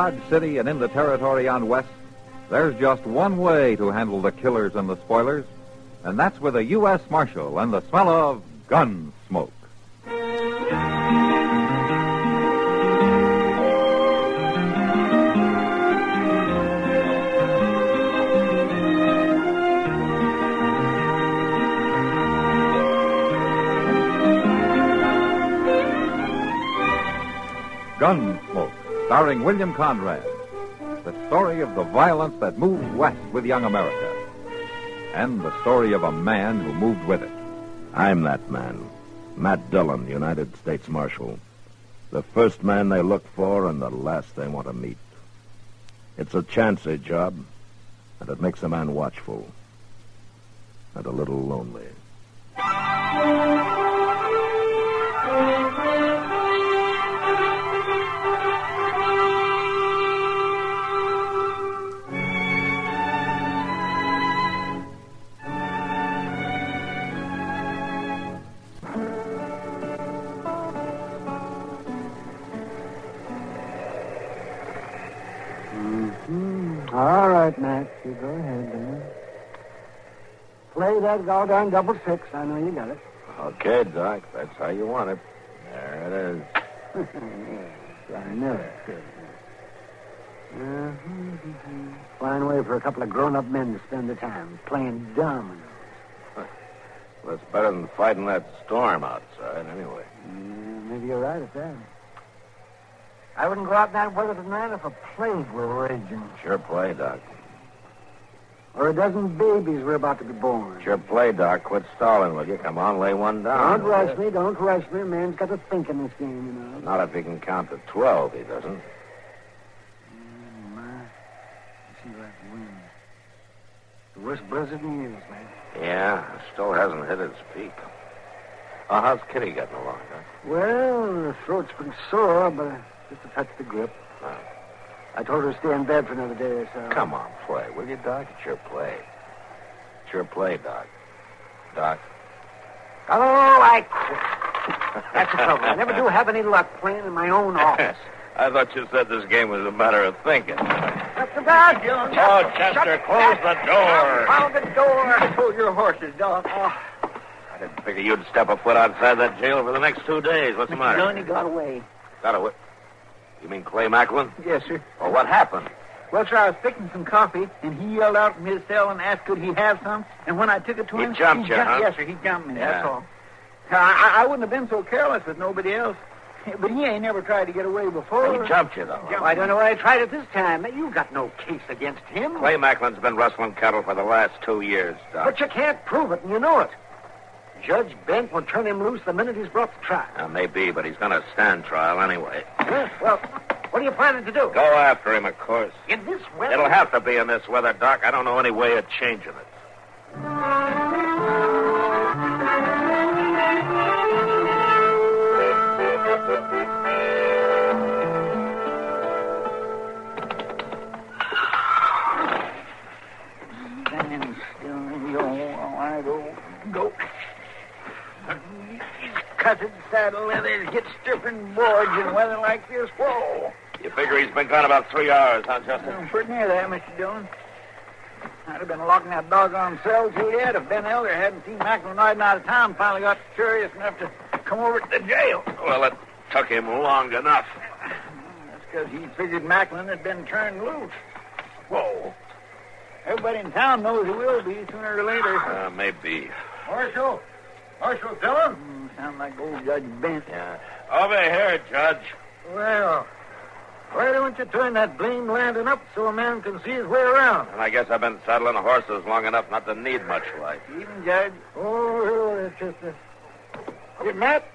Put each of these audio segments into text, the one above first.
Dodge City and in the territory on West, there's just one way to handle the killers and the spoilers, and that's with a U.S. Marshal and the smell of Gunsmoke. Gunsmoke, starring William Conrad. The story of the violence that moved west with young America. And the story of a man who moved with it. I'm that man. Matt Dillon, United States Marshal. The first man they look for and the last they want to meet. It's a chancy job, and it makes a man watchful. And a little lonely. All right, Max, you go ahead, then. Play that goddamn double six. I know you got it. Okay, Doc. That's how you want it. There it is. Yes, I know it. Fine way for a couple of grown-up men to spend the time, playing dominoes. Well, it's better than fighting that storm outside, anyway. Maybe you're right at that. I wouldn't go out in that weather tonight if a plague were raging. Sure play, Doc. Or a dozen babies were about to be born. Sure play, Doc. Quit stalling, will you? Come on, lay one down. Don't rush me. Don't rush me. Man's got to think in this game, you know. Not if he can count to 12, he doesn't. My. See that wind. The worst blizzard in years, man. Yeah, it still hasn't hit its peak. Oh, how's Kitty getting along, Doc? Well, her throat's pretty sore, but just a touch the grip. Oh. I told her to stay in bed for another day or so. Come on, play, will you, Doc? It's your play. It's your play, Doc. Doc? Oh, I quit. That's the trouble. I never do have any luck playing in my own office. I thought you said this game was a matter of thinking. Shut the door, Dillon. Oh, Chester, close the door. Close the door. Hold your horses, dog. I didn't figure you'd step a foot outside that jail for the next 2 days. What's the matter? Dillon, he got away. Got away? You mean Clay Macklin? Yes, sir. Well, what happened? Well, sir, I was fixing some coffee, and he yelled out from his cell and asked could he have some. And when I took it to He him... jumped you, huh? Yes, sir, he jumped me, that's Yeah. all. I wouldn't have been so careless with nobody else. But he ain't never tried to get away before. He jumped you, though. Well, I don't know why I tried it this time. You've got no case against him. Clay Macklin's been rustling cattle for the last 2 years, Doc. But you can't prove it, and you know it. Judge Bent will turn him loose the minute he's brought to trial. Maybe, but he's going to stand trial anyway. Well, what are you planning to do? Go after him, of course. In this weather? It'll have to be in this weather, Doc. I don't know any way of changing it. Stand still, you wide old goat. These cutted saddle leathers get stripping boards in weather like this. Whoa. You figure he's been gone about 3 hours, huh, Justin? Pretty near that, Mr. Dillon. I'd have been locking that doggone cell till yet if Ben Elder hadn't seen Macklin riding out of town and finally got curious enough to come over to the jail. Well, it took him long enough. That's because he figured Macklin had been turned loose. Whoa. Everybody in town knows he will be sooner or later. Maybe. Marshal Dillon? Sound like old Judge Bent. Yeah. Over here, Judge. Well, why don't you turn that blamed lantern up so a man can see his way around? And I guess I've been saddling horses long enough not to need much light. Even Judge. Oh, that's just a... Hey, Matt,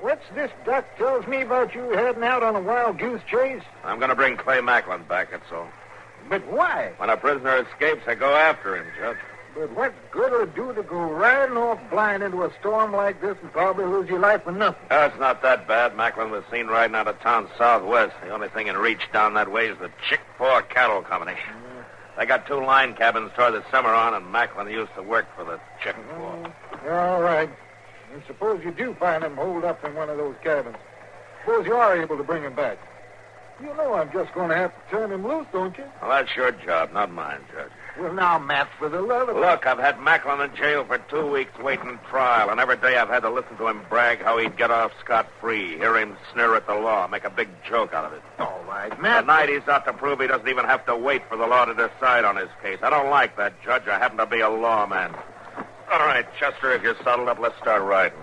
what's this Doc tells me about you heading out on a wild goose chase? I'm going to bring Clay Macklin back, that's all. But why? When a prisoner escapes, I go after him, Judge. But what good will it do to go riding off blind into a storm like this and probably lose your life for nothing? It's not that bad. Macklin was seen riding out of town southwest. The only thing in reach down that way is the Chick-4 Cattle Company. They got 2 line cabins toward the Cimarron, and Macklin used to work for the Chick-4. All right. And suppose you do find him holed up in one of those cabins. Suppose you are able to bring him back. You know I'm just going to have to turn him loose, don't you? Well, that's your job, not mine, Judge. Well, now, Matt, for the love of... Look, I've had Macklin in jail for 2 weeks waiting trial, and every day I've had to listen to him brag how he'd get off scot-free, hear him sneer at the law, make a big joke out of it. All right, Matt. Tonight he's out to prove he doesn't even have to wait for the law to decide on his case. I don't like that, Judge. I happen to be a lawman. All right, Chester, if you're saddled up, let's start riding.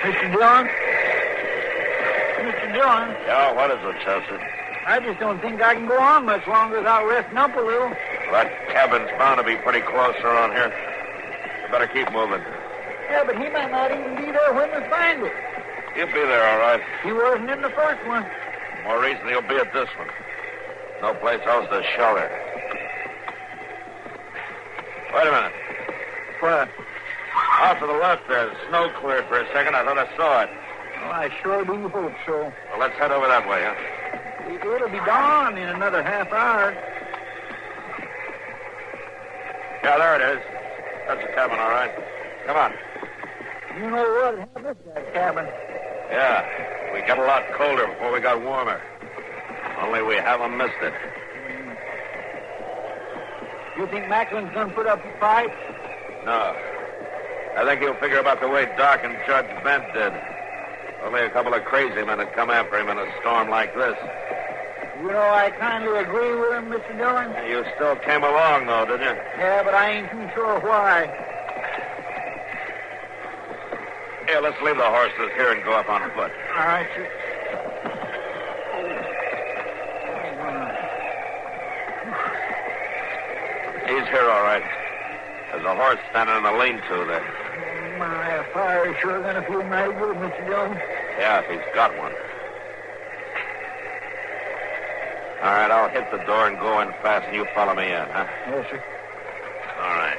Mr. Dillon? Mr. Dillon? Yeah, what is it, Chester? I just don't think I can go on much longer without resting up a little. That cabin's bound to be pretty close around here. You better keep moving. Yeah, but he might not even be there when we find it. He'll be there, all right. He wasn't in the first one. More reason he'll be at this one. No place else to shelter. Wait a minute. What? Off to the left there. The snow cleared for a second. I thought I saw it. Well, I sure do hope so. Well, let's head over that way, huh? It'll be dawn in another half hour. Yeah, there it is. That's the cabin, all right. Come on. You know what happened to that cabin? Yeah, we got a lot colder before we got warmer. Only we haven't missed it. You think Macklin's going to put up a fight? No. I think he'll figure about the way Doc and Judge Bent did. Only a couple of crazy men had come after him in a storm like this. You know, I kind of agree with him, Mr. Dillon. You still came along, though, didn't you? Yeah, but I ain't too sure why. Here, let's leave the horses here and go up on foot. All right, sir. He's here, all right. There's a horse standing in the lean-to there. My fire's sure going to feel mighty good, Mr. Dillon. Yeah, if he's got one. All right, I'll hit the door and go in fast, and you follow me in, huh? Yes, sir. All right.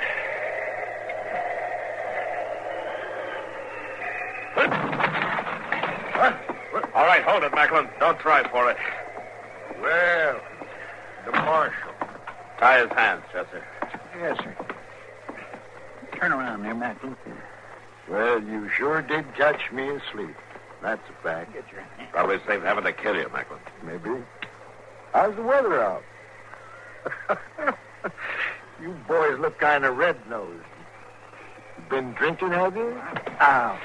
All right, hold it, Macklin. Don't try for it. Well, the Marshal. Tie his hands, Chester. Yes, sir. Turn around there, Macklin. Well, you sure did catch me asleep. That's a fact. Get your hand. Probably safe having to kill you, Macklin. Maybe. How's the weather out? You boys look kind of red-nosed. You been drinking, have you? Ow.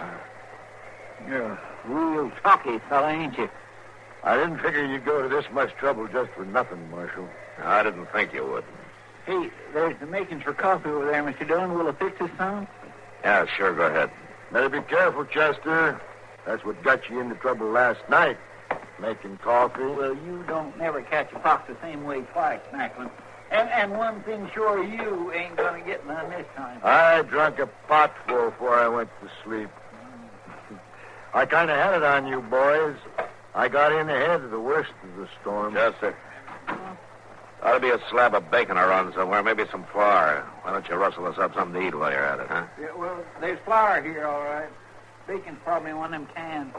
You're a real talky fella, ain't you? I didn't figure you'd go to this much trouble just for nothing, Marshal. I didn't think you would. Hey, there's the makings for coffee over there, Mr. Dillon. Will it fix us some? Yeah, sure, go ahead. Better be careful, Chester. That's what got you into trouble last night. Making coffee. Well, you don't never catch a fox the same way twice, Macklin. And one thing sure, you ain't going to get none this time. I drank a potful before I went to sleep. I kind of had it on you, boys. I got in ahead of the worst of the storm. Chester. Ought to be a slab of bacon around somewhere, maybe some flour. Why don't you rustle us up something to eat while you're at it, huh? Yeah, well, there's flour here, all right. Bacon's probably in one of them cans.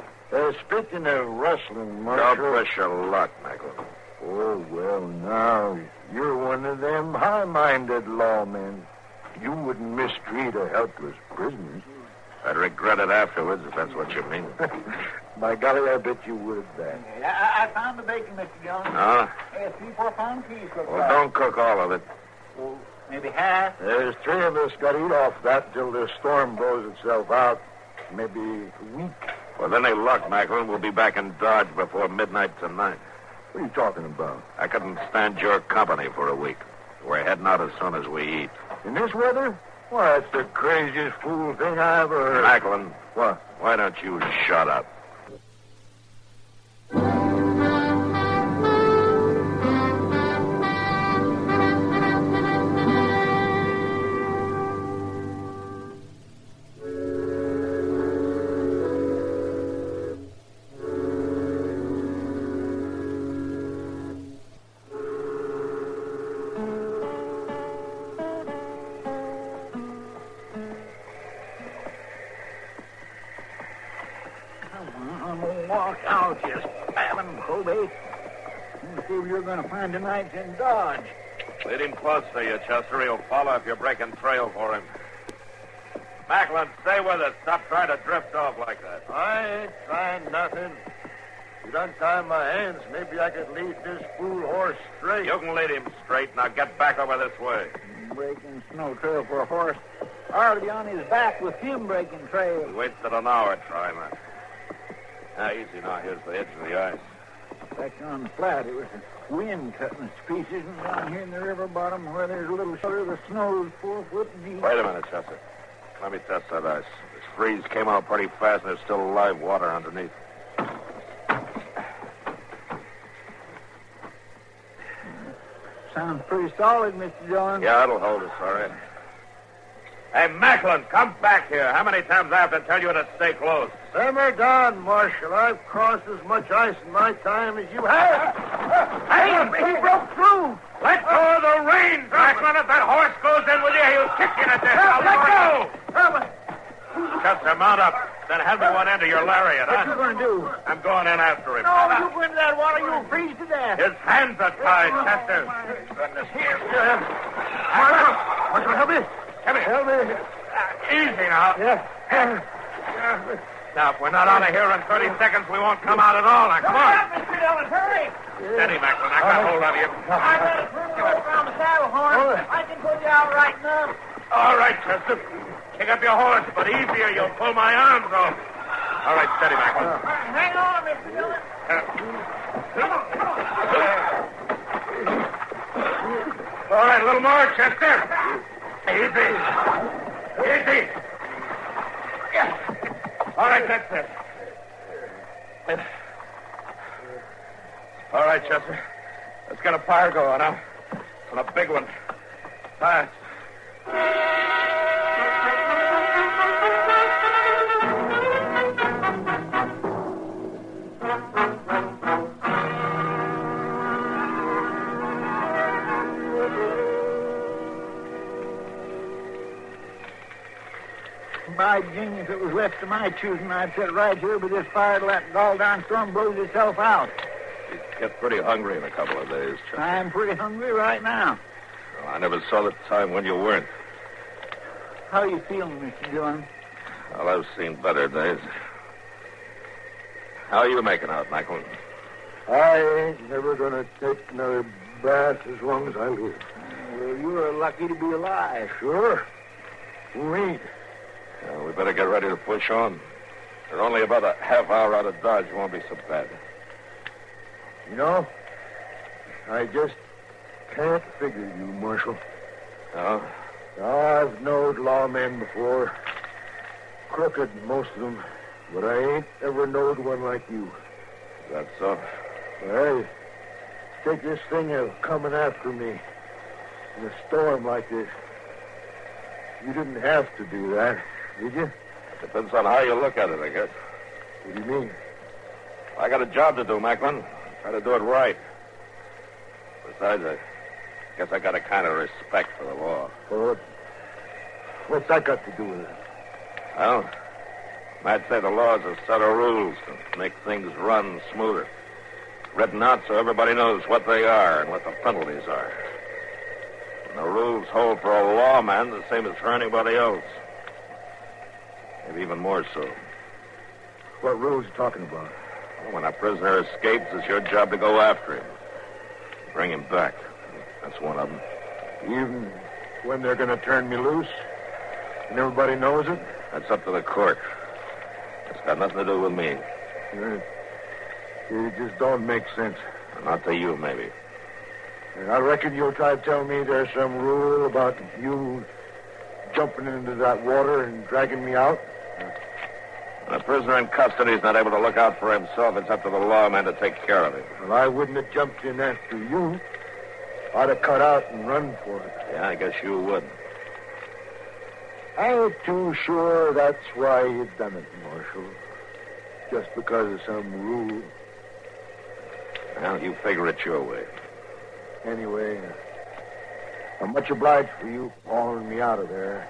Speaking of rustling, Marshal... Don't push your luck, Macklin. Oh, well, now, you're one of them high-minded lawmen. You wouldn't mistreat a helpless prisoner. I'd regret it afterwards, if that's what you mean. By golly, I bet you would, that. I found the bacon, Mr. Dillon. No? Yeah, 3-4 pound piece. Well, don't cook all of it. Well, maybe half. There's 3 of us got to eat off that till the storm blows itself out. Maybe a week. Well, then they luck, Macklin. We'll be back in Dodge before midnight tonight. What are you talking about? I couldn't stand your company for a week. We're heading out as soon as we eat. In this weather? Why, that's the craziest fool thing I ever heard. Macklin. What? Why don't you shut up? Toby. You see you're going to find tonight's in Dodge. Lead him close to you, Chester. He'll follow if you're breaking trail for him. Macklin, stay with us. Stop trying to drift off like that. I ain't trying nothing. You'd untie my hands. Maybe I could lead this fool horse straight. You can lead him straight. Now get back over this way. Breaking snow trail for a horse. I ought to be on his back with him breaking trail. We wasted an hour trying that. Now, easy now. Here's the edge of the ice. Back on the flat, it was the wind cutting us to pieces, and down here in the river bottom where there's a little shelter, the snow's 4 foot deep. Wait a minute, Chester. Let me test that ice. This freeze came out pretty fast, and there's still live water underneath. Sounds pretty solid, Mr. Dillon. Yeah, it'll hold us, all right. Hey, Macklin, come back here. How many times I have to tell you to stay close? Simmer down, Marshal. I've crossed as much ice in my time as you have. Hey, he broke through. Let go of the reins, Macklin. If that horse goes in with you, he'll kick you to death. Now let go. Chester, mount up. Then hand me one end of your lariat, What you going to do? I'm going in after him. No, you go into that water, you'll freeze to death. His hands are tied, Chester. Goodness, here. Marshal, help me. Help me. Easy now. Yeah. Now, if we're not out of here in 30 seconds, we won't come out at all. Now, come on. Mr. Dillon, hurry. Steady, Macklin. I got hold of you. I got a firm rope around the saddle horn. I can pull you out right now. All right, Chester. Kick up your horse, but easier. You'll pull my arms off. All right, steady, Macklin. Hang on, Mr. Dillon. All right, a little more, Chester. Easy. Easy. Yeah. All right, that's it. All right, Chester. Let's get a fire going, huh? And a big one. Fast. By Jing, if it was left to my choosing, I'd sit right here by this fire till that gall-darn storm blows itself out. You get pretty hungry in a couple of days, Chester. I'm pretty hungry right now. Well, I never saw the time when you weren't. How you feeling, Mr. Dillon? Well, I've seen better days. How are you making out, Macklin? I ain't never going to take another bath as long as I live. Well, you're lucky to be alive. Sure. Who ain't? Well, we better get ready to push on. We're only about a half hour out of Dodge. It won't be so bad. You know, I just can't figure you, Marshal. No? I've knowed lawmen before. Crooked, most of them. But I ain't ever knowed one like you. That's so. Hey, take this thing of coming after me in a storm like this. You didn't have to do that, did you? Depends on how you look at it, I guess. What do you mean? I got a job to do, Macklin. Try to do it right. Besides, I guess I got a kind of respect for the law. Well, what's that got to do with it? Well, I'd say the law is a set of rules to make things run smoother. Written out so everybody knows what they are and what the penalties are. And the rules hold for a lawman the same as for anybody else. Maybe even more so. What rules are you talking about? Well, when a prisoner escapes, it's your job to go after him. Bring him back. That's one of them. Even when they're going to turn me loose? And everybody knows it? That's up to the court. It's got nothing to do with me. It just don't make sense. Not to you, maybe. I reckon you'll try to tell me there's some rule about you jumping into that water and dragging me out? When a prisoner in custody is not able to look out for himself, it's up to the lawman to take care of him. Well, I wouldn't have jumped in after you. I'd have cut out and run for it. Yeah, I guess you would. I ain't too sure that's why you done it, Marshal. Just because of some rule. Well, you figure it your way. Anyway, I'm much obliged for you hauling me out of there.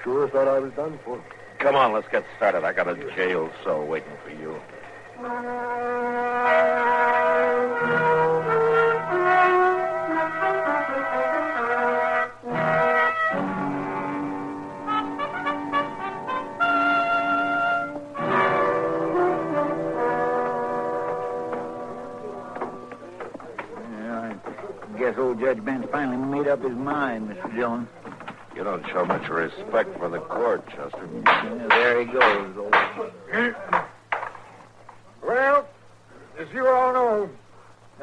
Sure thought I was done for. Come on, let's get started. I got a jail cell waiting for you. I guess old Judge Ben's finally made up his mind, Mr. Dillon. You don't show much respect for the court, Chester. Yeah, there he goes. Well, as you all know,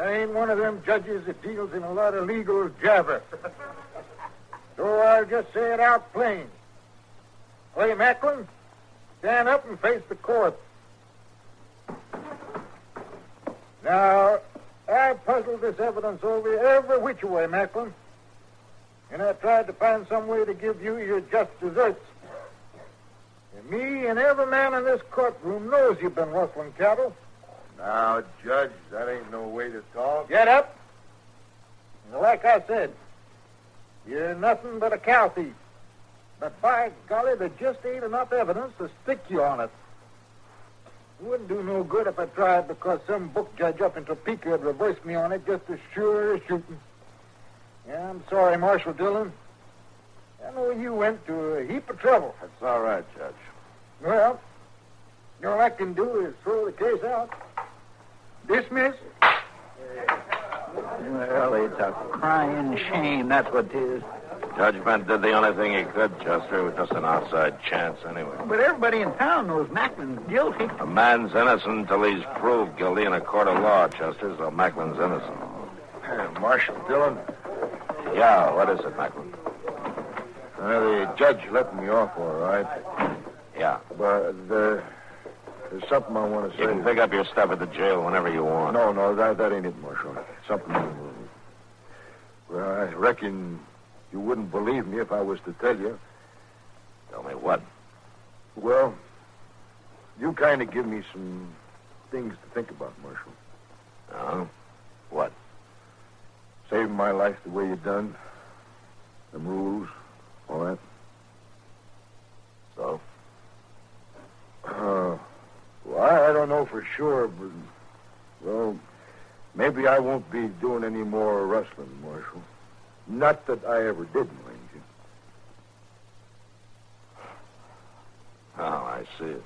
I ain't one of them judges that deals in a lot of legal jabber. So I'll just say it out plain. Clay Macklin, stand up and face the court. Now, I puzzled this evidence over every which way, Macklin. And I tried to find some way to give you your just deserts. And me and every man in this courtroom knows you've been rustling cattle. Now, Judge, that ain't no way to talk. Get up. And like I said, you're nothing but a cow thief. But by golly, there just ain't enough evidence to stick you on it. It wouldn't do no good if I tried because some book judge up in Topeka had reversed me on it just as sure as shooting. Yeah, I'm sorry, Marshal Dillon. I know you went to a heap of trouble. That's all right, Judge. Well, all I can do is throw the case out. Dismiss. Well, it's a crying shame, that's what it is. Judge Bent did the only thing he could, Chester. It was just an outside chance anyway. But everybody in town knows Macklin's guilty. A man's innocent until he's proved guilty in a court of law, Chester, so Macklin's innocent. Marshal Dillon, Yeah, what is it, Macklin? the judge let me off all right. Yeah. But there's something I want to say. You can pick up your stuff at the jail whenever you want. No, that ain't it, Marshal. Something. Well, I reckon you wouldn't believe me if I was to tell you. Tell me what? Well, you kind of give me some things to think about, Marshal. Oh? What? Saving my life the way you done. Them rules, all that. So? Well, I don't know for sure, but, well, maybe I won't be doing any more rustling, Marshal. Not that I ever did, mind you. Oh, I see it.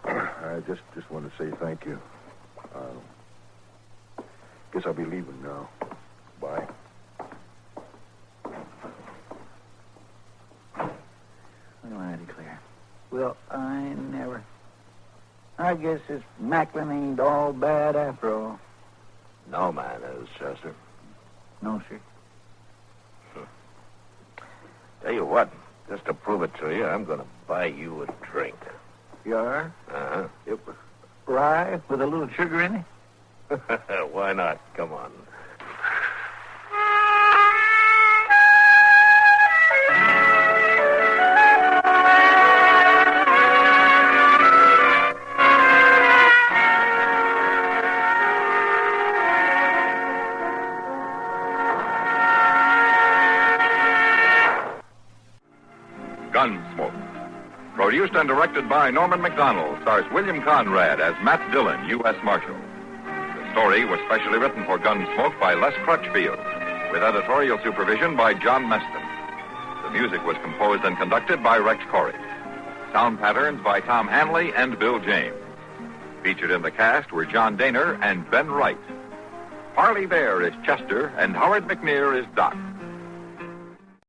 I just want to say thank you. Guess I'll be leaving now. Bye. Well, I declare. Well, I never. I guess this Macklin ain't all bad after all. No man is, Chester. No, sir. Tell you what, just to prove it to you, I'm going to buy you a drink. You are? Uh-huh. Yep. Rye with a little sugar in it? Why not? Come on. Gunsmoke. Produced and directed by Norman MacDonald, stars William Conrad as Matt Dillon, U.S. Marshal. The story was specially written for Gunsmoke by Les Crutchfield, with editorial supervision by John Meston. The music was composed and conducted by Rex Corey. Sound patterns by Tom Hanley and Bill James. Featured in the cast were John Daner and Ben Wright. Harley Bear is Chester, and Howard McNear is Doc.